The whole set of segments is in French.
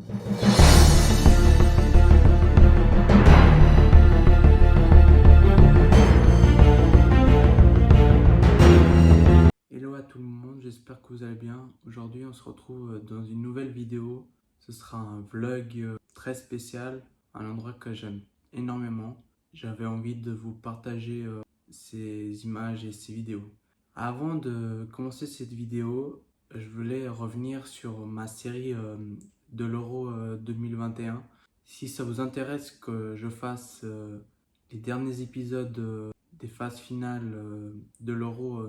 Hello à tout le monde, j'espère que vous allez bien. Aujourd'hui on se retrouve dans une nouvelle vidéo. Ce sera un vlog très spécial, un endroit que j'aime énormément. J'avais envie de vous partager ces images et ces vidéos. Avant de commencer cette vidéo, je voulais revenir sur ma série de l'Euro 2021. Si ça vous intéresse que je fasse les derniers épisodes des phases finales de l'Euro,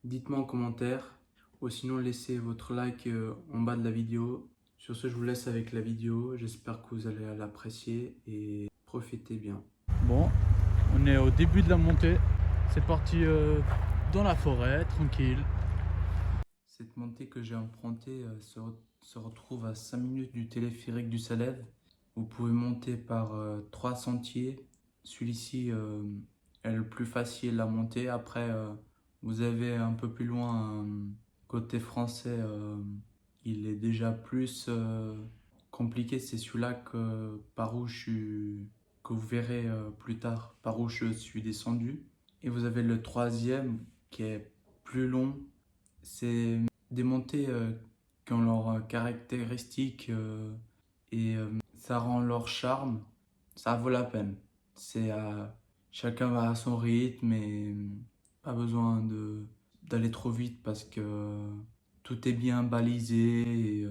dites-moi en commentaire, ou sinon laissez votre like en bas de la vidéo. Sur ce, je vous laisse avec la vidéo. J'espère que vous allez l'apprécier et profitez bien. Bon, on est au début de la montée. C'est parti dans la forêt, tranquille. Cette montée que j'ai empruntée se retrouve à 5 minutes du téléphérique du Salève. Vous pouvez monter par 3 sentiers. Celui-ci est le plus facile à monter. Après, vous avez un peu plus loin, côté français, il est déjà plus compliqué. C'est celui-là que vous verrez plus tard, par où je suis descendu. Et vous avez le troisième qui est plus long. C'est des montées qui ont leurs caractéristiques et ça rend leur charme. Ça vaut la peine. Chacun va à son rythme et pas besoin d'aller trop vite parce que tout est bien balisé et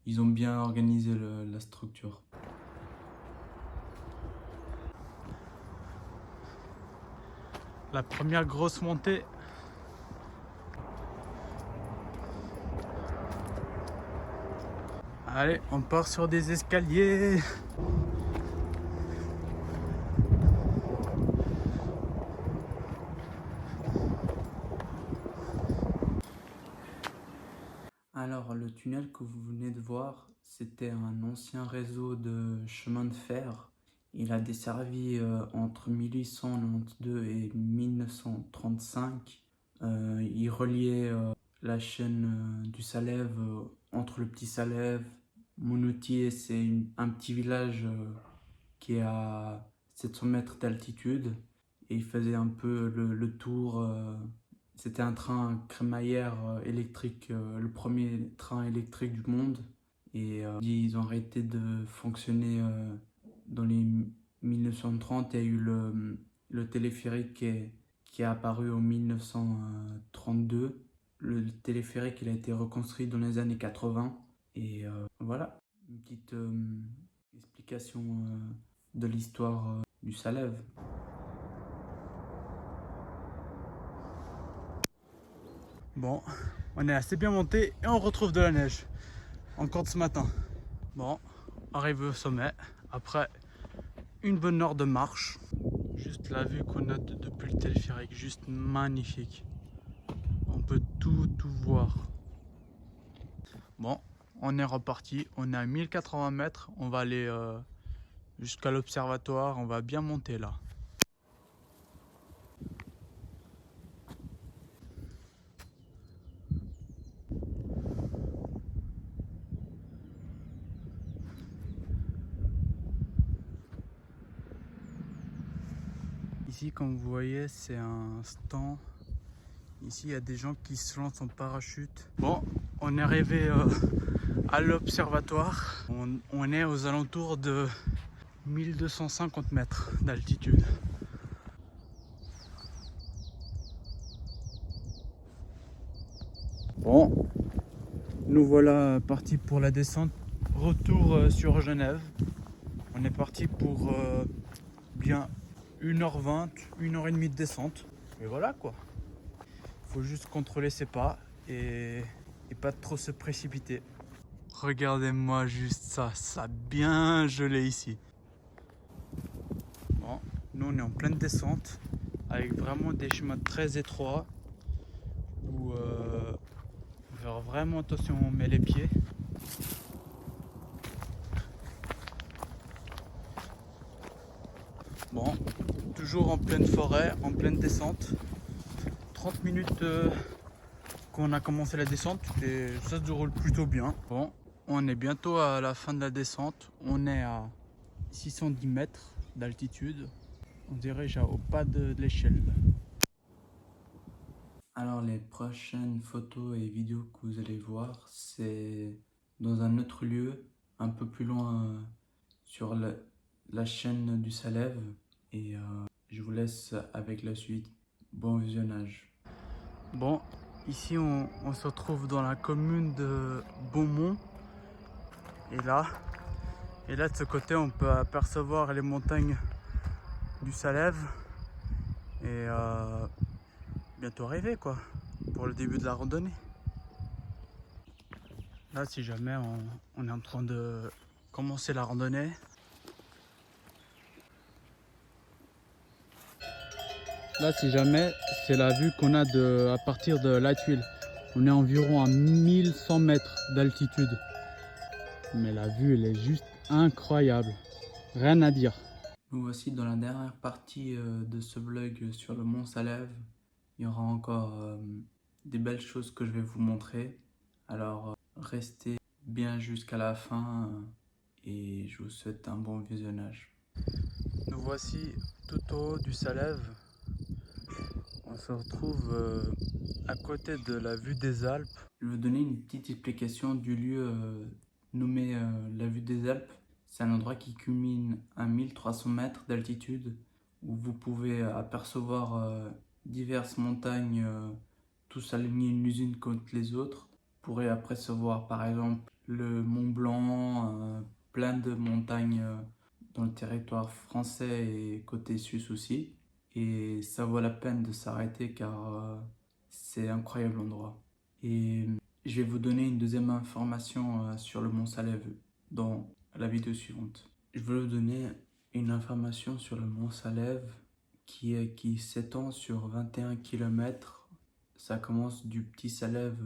ils ont bien organisé la structure. La première grosse montée. Allez, on part sur des escaliers. Alors, le tunnel que vous venez de voir, c'était un ancien réseau de chemin de fer. Il a desservi entre 1892 et 1935. Il reliait la chaîne du Salève entre le Petit Salève. Monoutier, c'est un petit village qui est à 700 mètres d'altitude. Et il faisait un peu le tour. C'était un train crémaillère électrique, le premier train électrique du monde. Et ils ont arrêté de fonctionner dans les 1930. Il y a eu le téléphérique qui est apparu en 1932. Le téléphérique il a été reconstruit dans les années 80. Et voilà, une petite explication de l'histoire du Salève. Bon, on est assez bien monté et on retrouve de la neige. Encore de ce matin. Bon, arrivé au sommet. Après une bonne heure de marche. Juste la vue qu'on a depuis le téléphérique, juste magnifique. On peut tout voir. Bon, on est reparti. On est à 1080 mètres. On va aller jusqu'à l'observatoire. On va bien monter là. Ici, comme vous voyez, c'est un stand. Ici, il y a des gens qui se lancent en parachute. Bon, on est arrivé à l'observatoire. On est aux alentours de 1250 mètres d'altitude. Bon, nous voilà partis pour la descente. Retour sur Genève. On est parti pour bien 1h20, 1h30 de descente. Et voilà quoi. Faut juste contrôler ses pas et pas trop se précipiter. Regardez-moi juste ça, ça a bien gelé ici. Bon, nous on est en pleine descente avec vraiment des chemins très étroits où on va faire vraiment attention où on met les pieds. Bon, toujours en pleine forêt, en pleine descente. 30 minutes qu'on a commencé la descente et ça se déroule plutôt bien. Bon, On est bientôt à la fin de la descente. On est à 610 mètres d'altitude. On dirige au pas de l'échelle. Alors les prochaines photos et vidéos que vous allez voir, c'est dans un autre lieu, un peu plus loin sur la chaîne du Salève. Et je vous laisse avec la suite. Bon visionnage. Bon, ici on se retrouve dans la commune de Beaumont. Et là de ce côté on peut apercevoir les montagnes du Salève. Et bientôt arrivé quoi, pour le début de la randonnée. Là si jamais on est en train de commencer la randonnée. Là si jamais c'est la vue qu'on a à partir de la tuile. On est environ à 1100 mètres d'altitude. Mais la vue elle est juste incroyable. Rien à dire. Nous voici dans la dernière partie de ce vlog sur le Mont Salève. Il y aura encore des belles choses que je vais vous montrer. Alors restez bien jusqu'à la fin et je vous souhaite un bon visionnage. Nous voici tout au haut du Salève. On se retrouve à côté de la vue des Alpes. Je vais vous donner une petite explication du lieu nommé la vue des Alpes. C'est un endroit qui culmine à 1300 mètres d'altitude où vous pouvez apercevoir diverses montagnes, tous alignés les unes contre les autres. Vous pourrez apercevoir par exemple le Mont Blanc, plein de montagnes dans le territoire français et côté suisse aussi. Et ça vaut la peine de s'arrêter car c'est un incroyable endroit. Et je vais vous donner une deuxième information sur le Mont Salève dans la vidéo suivante. Je vais vous donner une information sur le Mont Salève qui s'étend sur 21 km. Ça commence du Petit Salève,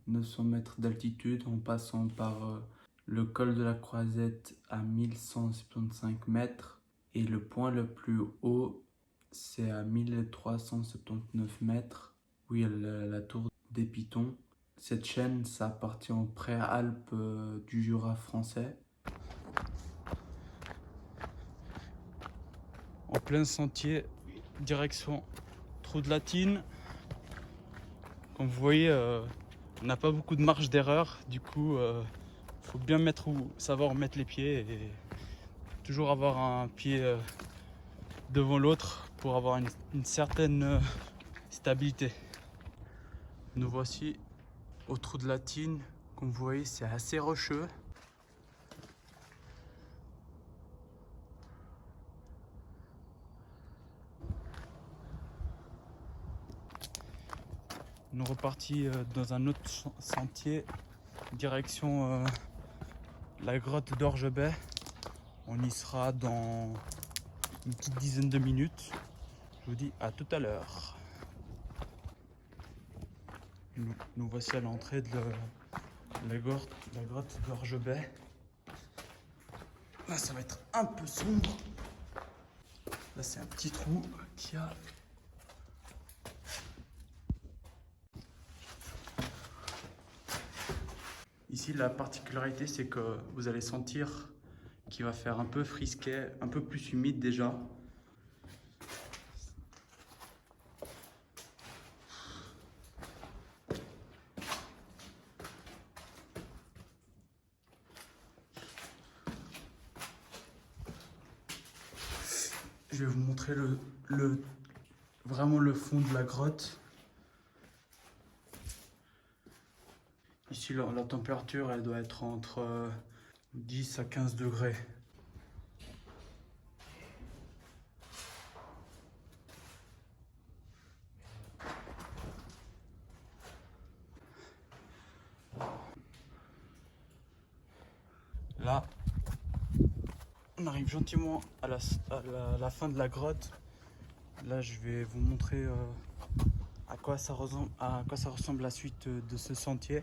900 mètres d'altitude, en passant par le col de la Croisette à 1175 mètres. Et le point le plus haut, c'est à 1379 mètres, où il y a la tour des Pitons. Cette chaîne, ça appartient aux Préalpes du Jura français. En plein sentier, direction Trou de Latine. Comme vous voyez, on n'a pas beaucoup de marge d'erreur. Du coup, faut bien savoir mettre les pieds et toujours avoir un pied devant l'autre pour avoir une certaine stabilité. Nous voici au Trou de Latine. Comme vous voyez, c'est assez rocheux. On est reparti dans un autre sentier, direction la grotte d'Orgebet. On y sera dans une petite dizaine de minutes. Je vous dis à tout à l'heure. Nous voici à l'entrée de la grotte d'Orgebet. Là, ça va être un peu sombre. Là, c'est un petit trou qu'il y a. Ici, la particularité, c'est que vous allez sentir qu'il va faire un peu frisquet, un peu plus humide déjà. Je vais vous montrer vraiment le fond de la grotte. Ici, la température, elle doit être entre 10 à 15 degrés. Là, on arrive gentiment à la fin de la grotte. Là, je vais vous montrer à quoi ça ressemble la suite de ce sentier.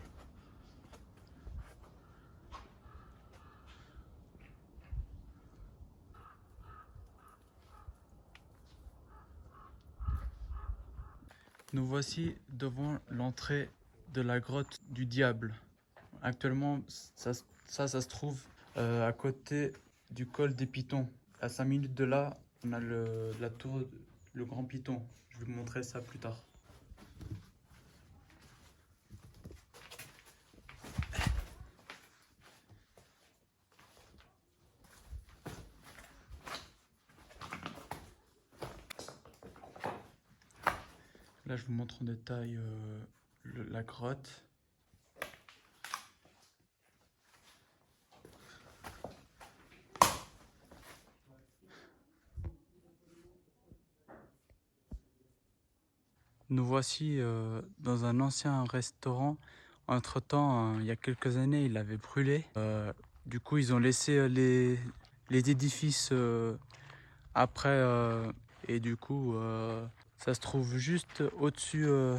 Nous voici devant l'entrée de la grotte du Diable. Actuellement, ça Ça se trouve à côté du col des Pitons. À 5 minutes de là, on a la tour, le Grand Piton. Je vais vous montrer ça plus tard. Là, je vous montre en détail la grotte. Nous voici dans un ancien restaurant. Entre-temps, il y a quelques années, il avait brûlé. Du coup, ils ont laissé les édifices après. Et du coup, ça se trouve juste au-dessus de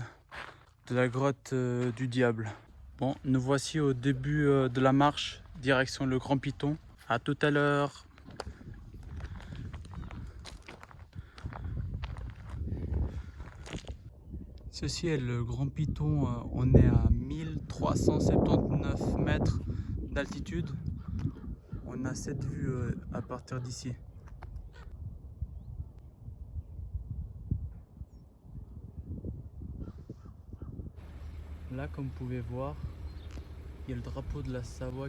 la grotte du diable. Bon, nous voici au début de la marche, direction le Grand Piton. À tout à l'heure. Ceci est le Grand Piton, on est à 1379 mètres d'altitude. On a cette vue à partir d'ici. Là, comme vous pouvez voir, il y a le drapeau de la Savoie.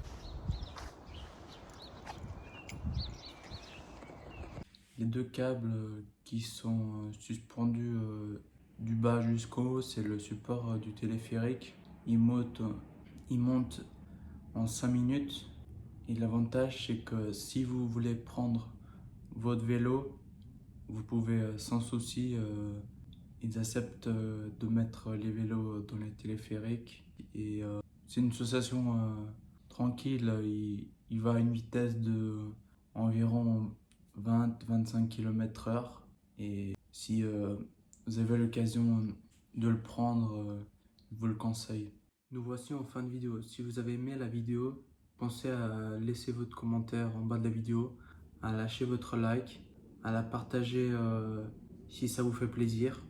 Les deux câbles qui sont suspendus du bas jusqu'au haut, c'est le support du téléphérique. Il monte en 5 minutes. Et l'avantage, c'est que si vous voulez prendre votre vélo, vous pouvez sans souci. Ils acceptent de mettre les vélos dans les téléphériques. Et c'est une association tranquille. Il va à une vitesse de environ 20-25 km/h. Et si vous avez l'occasion de le prendre, je vous le conseille. Nous voici en fin de vidéo. Si vous avez aimé la vidéo, pensez à laisser votre commentaire en bas de la vidéo, à lâcher votre like, à la partager si ça vous fait plaisir.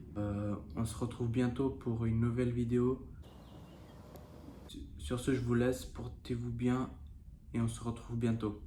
On se retrouve bientôt pour une nouvelle vidéo. Sur ce, je vous laisse, portez-vous bien et on se retrouve bientôt.